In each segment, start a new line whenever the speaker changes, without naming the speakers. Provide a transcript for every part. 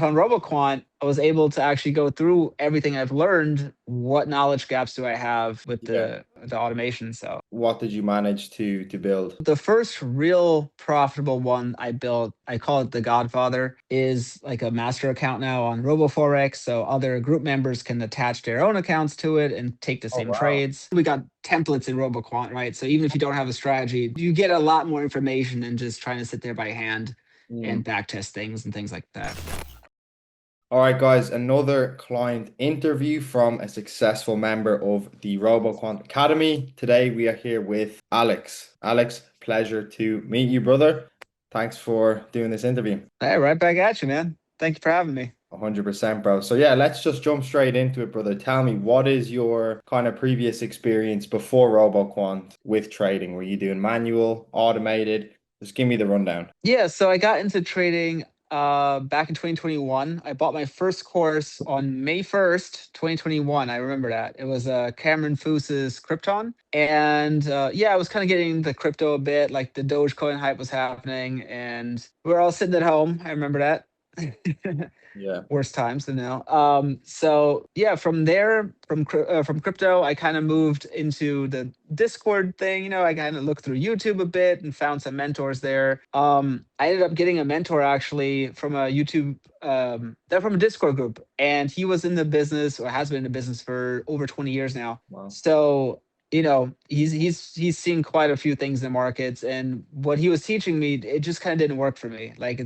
On RoboQuant, I was able to actually go through everything I've learned. What knowledge gaps do I have with
Yeah.
the automation? So
What did you manage to build?
the first real profitable one I built, I call it the Godfather, is like a master account now on RoboForex. So other group members can attach their own accounts to it and take the
Oh
same
wow.
trades. We got templates in RoboQuant, right? So even if you don't have a strategy, you get a lot more information than just trying to sit there by hand
Mm.
and backtest things and things like that.
All right, guys, another client interview from a successful member of the RoboQuant Academy. Today we are here with Alex. Alex, pleasure to meet you, brother. Thanks for doing this interview.
Hey, right back at you, man. Thank you for having me.
100%, bro. So yeah, let's just jump straight into it, brother. Tell me, what is your kind of previous experience before RoboQuant with trading? Were you doing manual, automated? Just give me the rundown.
Yeah, so I got into trading back in 2021. I bought my first course on May 1st, 2021. I remember that. It was Cameron Foos's Krypton. And yeah, I was kind of getting the crypto a bit, like the Dogecoin hype was happening, and we were all sitting at home. I remember that.
Yeah.
Worst times to know. So yeah, from there, from crypto, I kind of moved into the Discord thing. I kind of looked through YouTube a bit and found some mentors there. I ended up getting a mentor actually from a YouTube, they're from a Discord group, and he was in the business or has been in the business for over 20 years now.
Wow.
So he's seen quite a few things in the markets, and what he was teaching me, it just kind of didn't work for me. Like it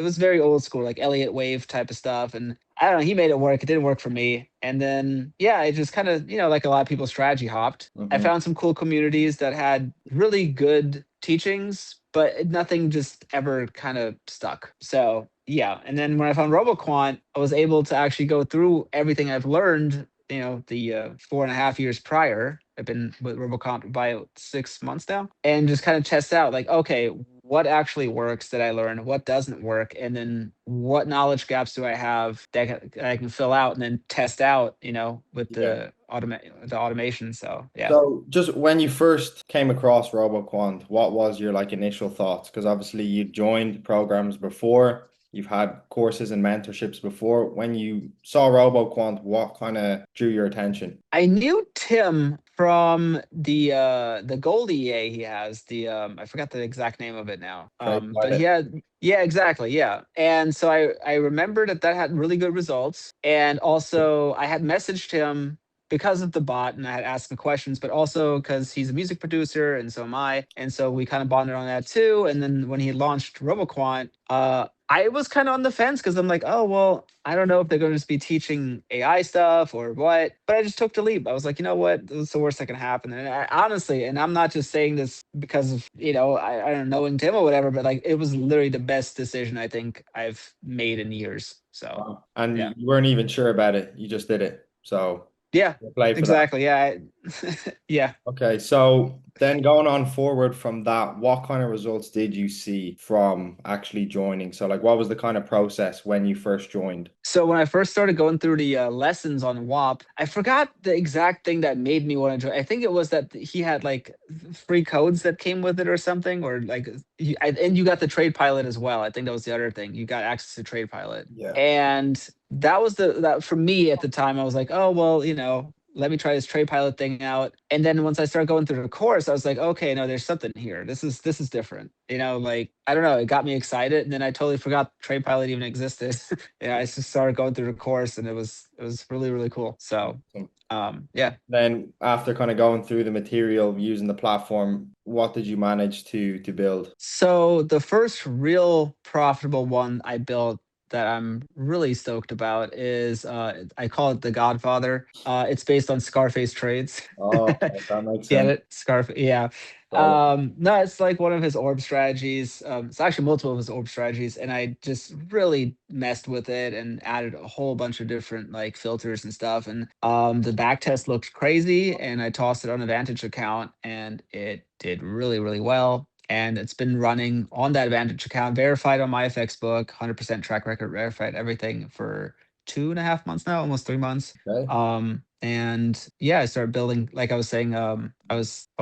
was very old school, like Elliott Wave type of stuff. And I don't know, he made it work. It didn't work for me. And then, yeah, I just kind of, like a lot of people, strategy hopped. I
Hmm.
found some cool communities that had really good teachings, but nothing just ever kind of stuck. So, yeah. And then when I found RoboQuant, I was able to actually go through everything I've learned, the 4.5 years prior. I've been with RoboQuant by 6 months now, and just kind of test out like, okay, what actually works that I learned, what doesn't work, and then what knowledge gaps do I have that I can fill out and then test out, with
Yeah.
the automation. So yeah.
So just when you first came across RoboQuant, what was your like initial thoughts? Because obviously you joined programs before, you've had courses and mentorships before. When you saw RoboQuant, what kind of drew your attention?
I knew Tim from the Gold EA he has. The I forgot the exact name of it now.
Trade
But he
pilot.
had, yeah, exactly, yeah. And so I remember that had really good results. And also I had messaged him because of the bot, and I had asked him questions, but also because he's a music producer and so am I. And so we kind of bonded on that too. And then when he launched RoboQuant, I was kind of on the fence because I'm like, oh, well, I don't know if they're going to just be teaching AI stuff or what. But I just took the leap. I was like, you know what? This is the worst that can happen. And I, honestly, and I'm not just saying this because of, I don't know, knowing Tim or whatever, but like it was literally the best decision I think I've made in years. So,
Wow. And
yeah.
you weren't even sure about it. You just did it. So
Yeah,
play for that.
exactly. Yeah. Yeah.
Okay, so then going on forward from that, what kind of results did you see from actually joining? So, like, what was the kind of process when you first joined?
So when I first started going through the lessons on WAP, I forgot the exact thing that made me want to join. I think it was that he had like free codes that came with it or something, or like, and you got the Trade Pilot as well. I think that was the other thing. You got access to Trade Pilot,
Yeah.
and that was that for me at the time. I was like, oh well, let me try this Trade Pilot thing out. And then once I started going through the course, I was like, okay, no, there's something here. This is different. Like I don't know, it got me excited, and then I totally forgot Trade Pilot even existed. Yeah, I just started going through the course, and it was really really cool. So
Awesome.
yeah.
Then after kind of going through the material using the platform, what did you manage to build?
So the first real profitable one I built that I'm really stoked about is I call it the Godfather. It's based on Scarface trades.
Oh, okay, that makes
Get
sense.
it? Scarface. Yeah.
So,
No, it's like one of his orb strategies. It's actually multiple of his orb strategies, and I just really messed with it and added a whole bunch of different like filters and stuff. And the back test looked crazy, and I tossed it on a Vantage account, and it did really, really well. And it's been running on that Vantage account, verified on my FX book, 100% track record, verified everything for 2.5 months now, almost 3 months.
okay.
And yeah, I started building, like I was saying, well,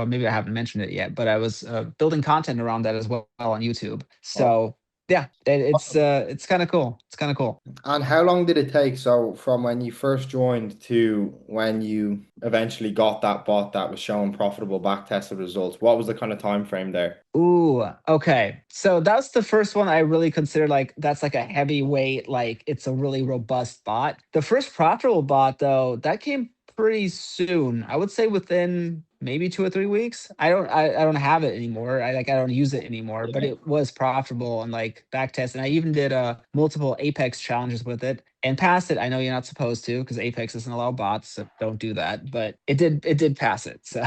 maybe I haven't mentioned it yet, but I was building content around that as well on YouTube.
Oh,
So Yeah, it's kind of cool. It's kind of cool.
And how long did it take? So from when you first joined to when you eventually got that bot that was showing profitable back tested results, what was the kind of time frame there?
Ooh, okay. So that's the first one I really consider like that's like a heavyweight, like it's a really robust bot. The first profitable bot though, that came pretty soon. I would say within maybe 2 or 3 weeks. I don't have it anymore. I don't use it anymore, but
Yeah.
it was profitable and like back test. And I even did multiple Apex challenges with it and passed it. I know you're not supposed to because Apex doesn't allow bots, so don't do that. But it did pass it. So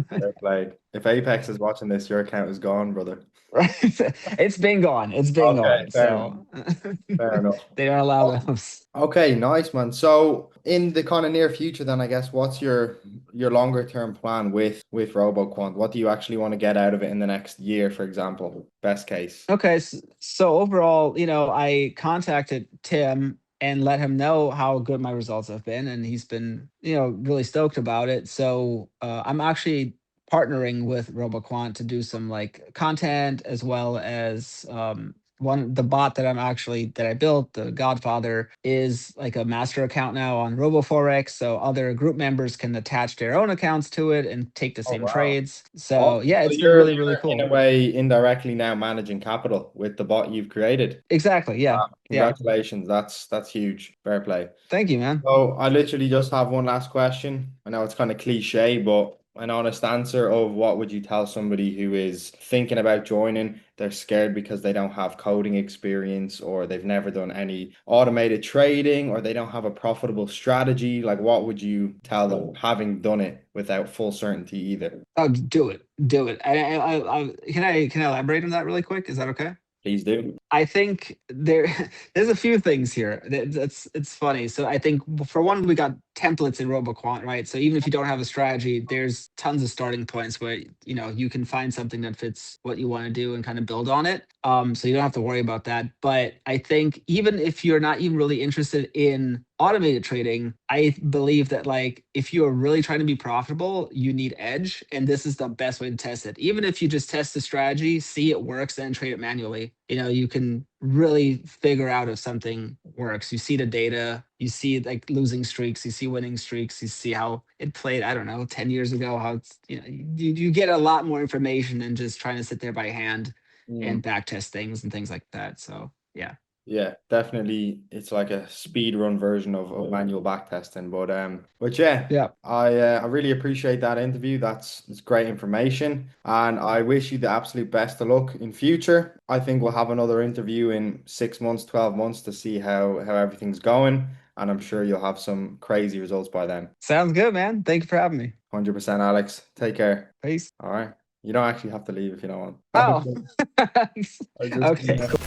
Fair play. If Apex is watching this, your account is gone, brother.
right? It's been gone. It's been
Okay,
gone.
fair enough.
So
Fair enough.
they don't allow those.
Okay, nice man. So in the kind of near future, then I guess what's your longer term plan with RoboQuant? What do you actually want to get out of it in the next year, for example? Best case.
Okay, so overall, I contacted Tim and let him know how good my results have been, and he's been, really stoked about it. So I'm actually partnering with RoboQuant to do some like content as well as the bot that I built, the Godfather, is like a master account now on RoboForex, so other group members can attach their own accounts to it and take the
Oh
same
wow.
trades. So
Awesome.
yeah,
So
it's been
you're
really, really
in a
cool.
way indirectly now managing capital with the bot you've created.
Exactly. Yeah.
Wow.
Yeah.
Congratulations. That's huge. Fair play.
Thank you, man.
So I literally just have one last question. I know it's kind of cliche, but an honest answer of what would you tell somebody who is thinking about joining? They're scared because they don't have coding experience or they've never done any automated trading or they don't have a profitable strategy. Like what would you tell them having done it without full certainty either?
Oh, do it. Do it. Can I elaborate on that really quick? Is that okay?
Please do.
I think there's a few things here. That's it's funny. So I think for one, we got templates in RoboQuant, right? So even if you don't have a strategy, there's tons of starting points where you can find something that fits what you want to do and kind of build on it. So you don't have to worry about that. But I think even if you're not even really interested in automated trading, I believe that like if you're really trying to be profitable, you need edge, and this is the best way to test it. Even if you just test the strategy, see it works, then trade it manually. You can really figure out if something works. You see the data, you see like losing streaks, you see winning streaks, you see how it played, I don't know, 10 years ago, how it's, you get a lot more information than just trying to sit there by hand
Mm.
and back test things and things like that. So yeah.
Yeah, definitely. It's like a speed run version of manual back testing. But yeah,
Yeah.
I really appreciate that interview. It's great information, and I wish you the absolute best of luck in future. I think we'll have another interview in 6 months, 12 months to see how everything's going, and I'm sure you'll have some crazy results by then.
Sounds good, man. Thank you for having me.
100%, Alex. Take care.
Peace.
All right. You don't actually have to leave if you don't want.
Oh.
I was just
Okay,
kidding.
cool.